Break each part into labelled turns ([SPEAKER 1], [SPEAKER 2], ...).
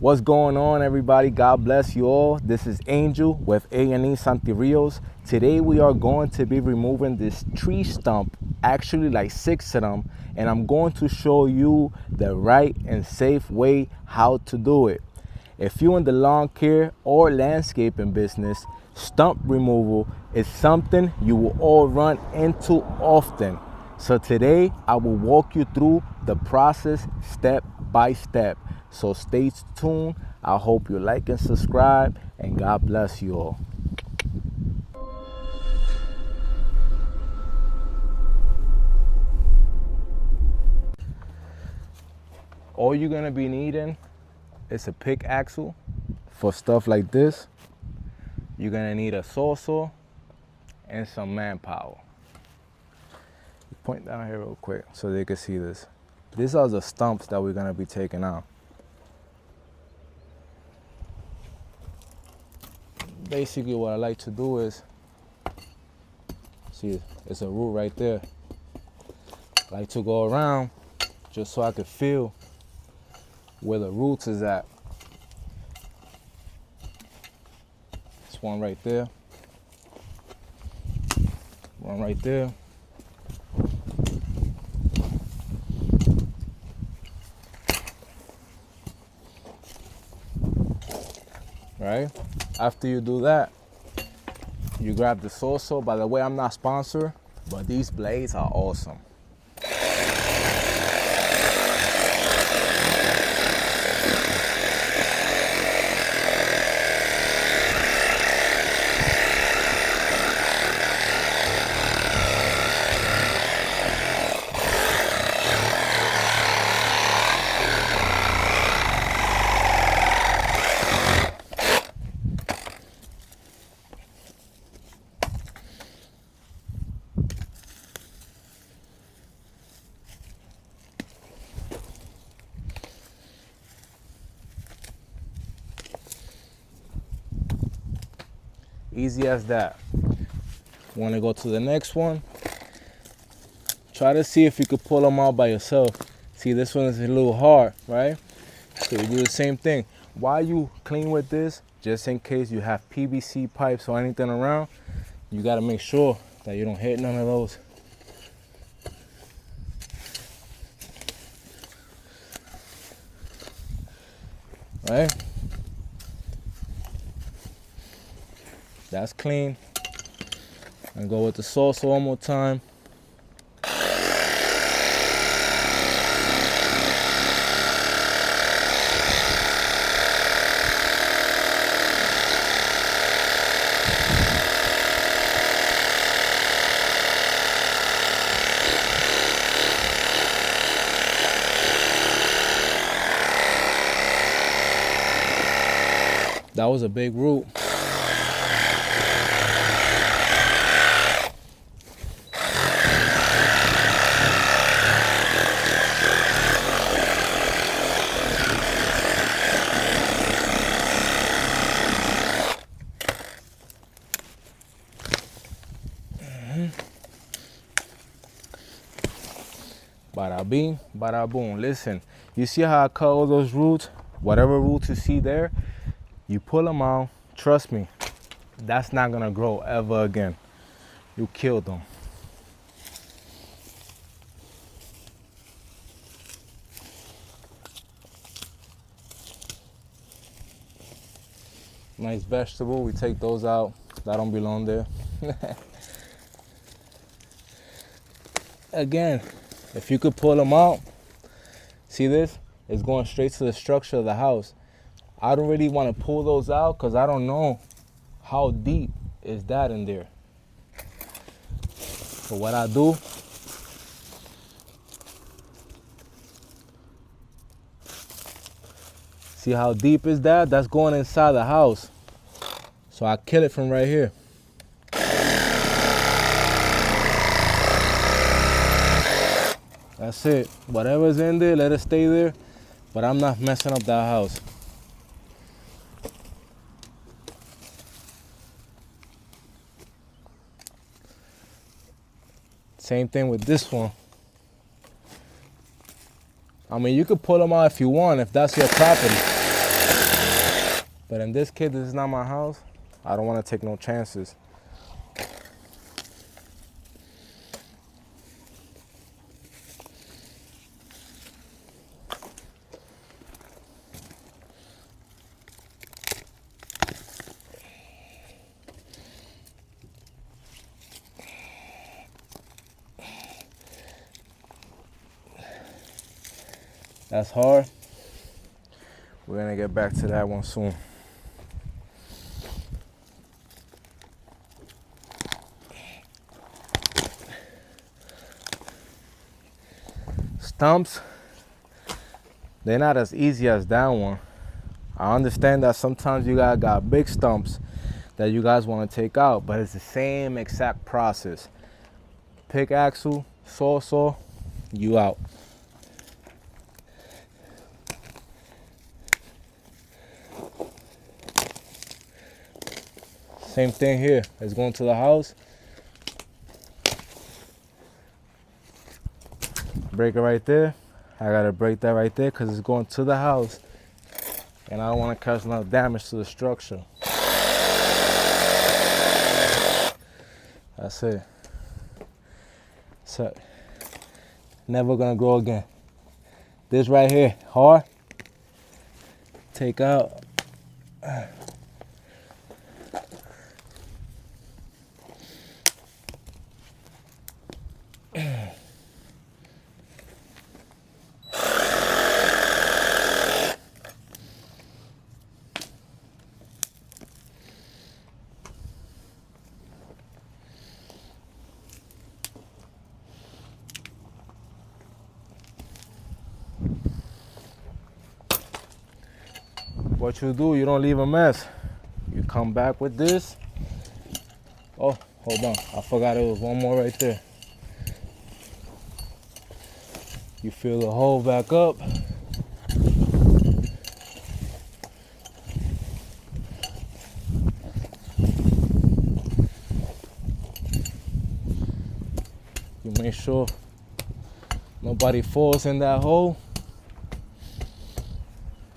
[SPEAKER 1] What's going on, everybody? God bless you all. This is Angel with A&E SantiRios. Today we are going to be removing this tree stump, actually like 6 of them, and I'm going to show you the right and safe way how to do it. If you're in the lawn care or landscaping business, stump removal is something you will all run into often. So today I will walk you through the process step by step. So stay tuned. I hope you like and subscribe, and God bless you all. All you're gonna be needing is a pickaxe for stuff like this. You're gonna need a sawzall and some manpower. Point down here real quick so they can see this. These are the stumps that we're gonna be taking out. Basically what I like to do is, see, it's a root right there. I like to go around just so I can feel where the roots is at. This one right there. One right there. Right? After you do that, you grab the sawzall. By the way, I'm not sponsored, but these blades are awesome. Easy as that. Want to go to the next one? Try to see if you could pull them out by yourself. See, this one is a little hard, right? So you do the same thing. While you clean with this, just in case you have PVC pipes or anything around, you got to make sure that you don't hit none of those. Right? That's clean. And go with the sawzall one more time. That was a big root. Bada bing, bada boom. Listen, you see how I cut all those roots? Whatever roots you see there, you pull them out. Trust me, that's not gonna grow ever again. You killed them. Nice vegetable, we take those out. That don't belong there. Again, if you could pull them out, see this? It's going straight to the structure of the house. I don't really want to pull those out because I don't know how deep is that in there. So what I do, see how deep is that? That's going inside the house. So I kill it from right here. That's it. Whatever's in there, let it stay there. But I'm not messing up that house. Same thing with this one. I mean, you could pull them out if you want, if that's your property. But in this case, this is not my house. I don't want to take no chances. That's hard. We're gonna get back to that one soon. Stumps, they're not as easy as that one. I understand that sometimes you guys got big stumps that you guys want to take out, but it's the same exact process. Pickaxe, sawzall, you out. Same thing here. It's going to the house. Break it right there. I gotta break that right there because it's going to the house, and I don't want to cause enough damage to the structure. That's it. So, never gonna grow again. This right here, hard. Take out. What you do, you don't leave a mess. You come back with this. Oh, hold on. I forgot there was one more right there. You fill the hole back up. You make sure nobody falls in that hole.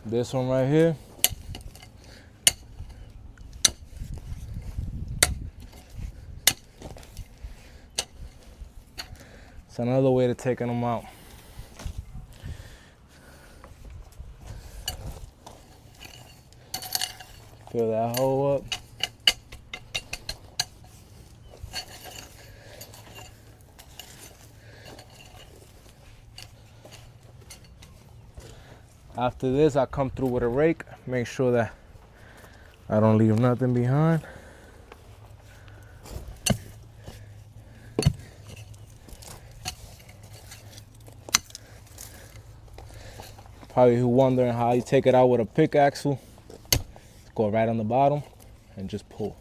[SPEAKER 1] This one right here. It's another way to taking them out. Fill that hole up. After this, I come through with a rake, make sure that I don't leave nothing behind. Probably who wondering how you take it out with a pickaxe. Go right on the bottom and just pull.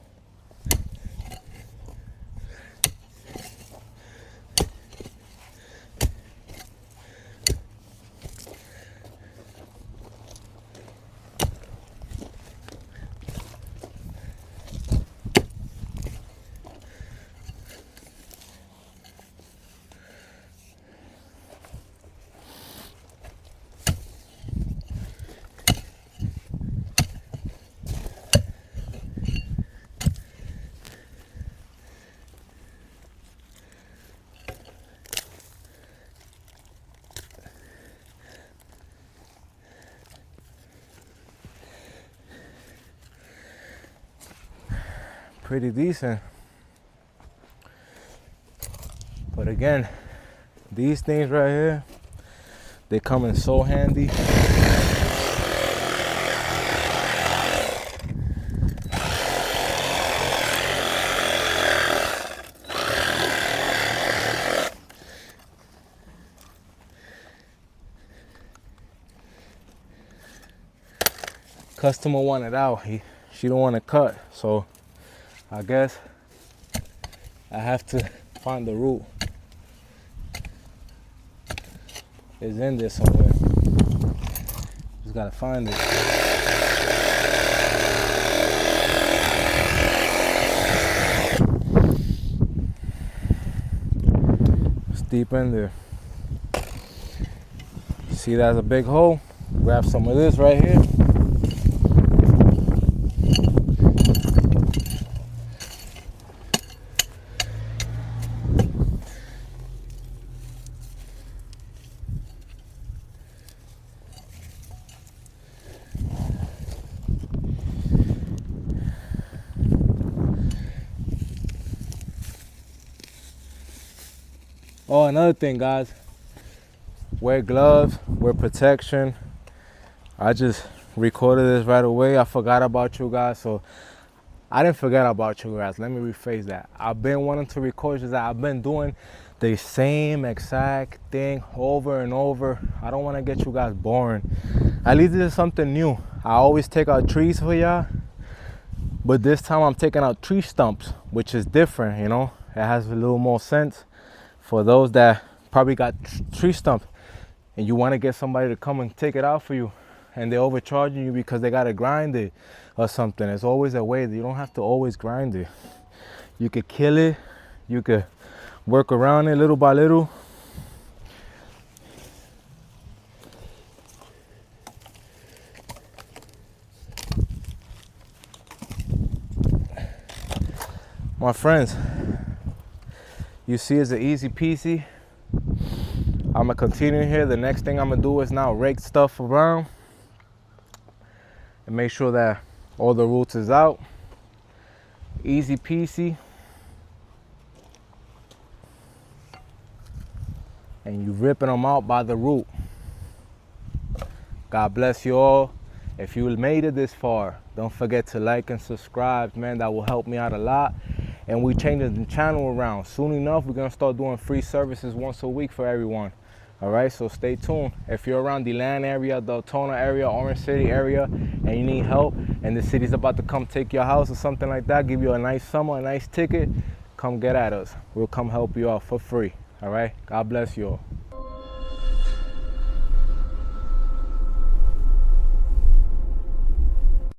[SPEAKER 1] Pretty decent. But again, these things right here, they come in so handy. Customer wanted out. She don't want to cut, so I guess I have to find the root. It's in there somewhere. Just gotta find it. It's deep in there. See, that's a big hole. Grab some of this right here. Oh, another thing, guys, wear gloves, wear protection. I just recorded this right away. I forgot about you guys, so I didn't forget about you guys. Let me rephrase that. I've been wanting to record just that I've been doing the same exact thing over and over. I don't want to get you guys boring. At least this is something new. I always take out trees for y'all, but this time I'm taking out tree stumps, which is different, you know. It has a little more sense for those that probably got tree stump and you want to get somebody to come and take it out for you, and they're overcharging you because they got to grind it or something. There's always a way that you don't have to always grind it. You could kill it, you could work around it little by little. My friends, you see it's an easy peasy. I'm gonna continue here. The next thing I'm gonna do is now rake stuff around and make sure that all the roots is out. Easy peasy. And you ripping them out by the root. God bless you all. If you made it this far, don't forget to like and subscribe, man. That will help me out a lot. And we changing the channel around. Soon enough, we're gonna start doing free services once a week for everyone. All right, so stay tuned. If you're around the Land area, the Altona area, Orange City area, and you need help, and the city's about to come take your house or something like that, give you a nice summer, a nice ticket, come get at us. We'll come help you out for free. All right, God bless you all.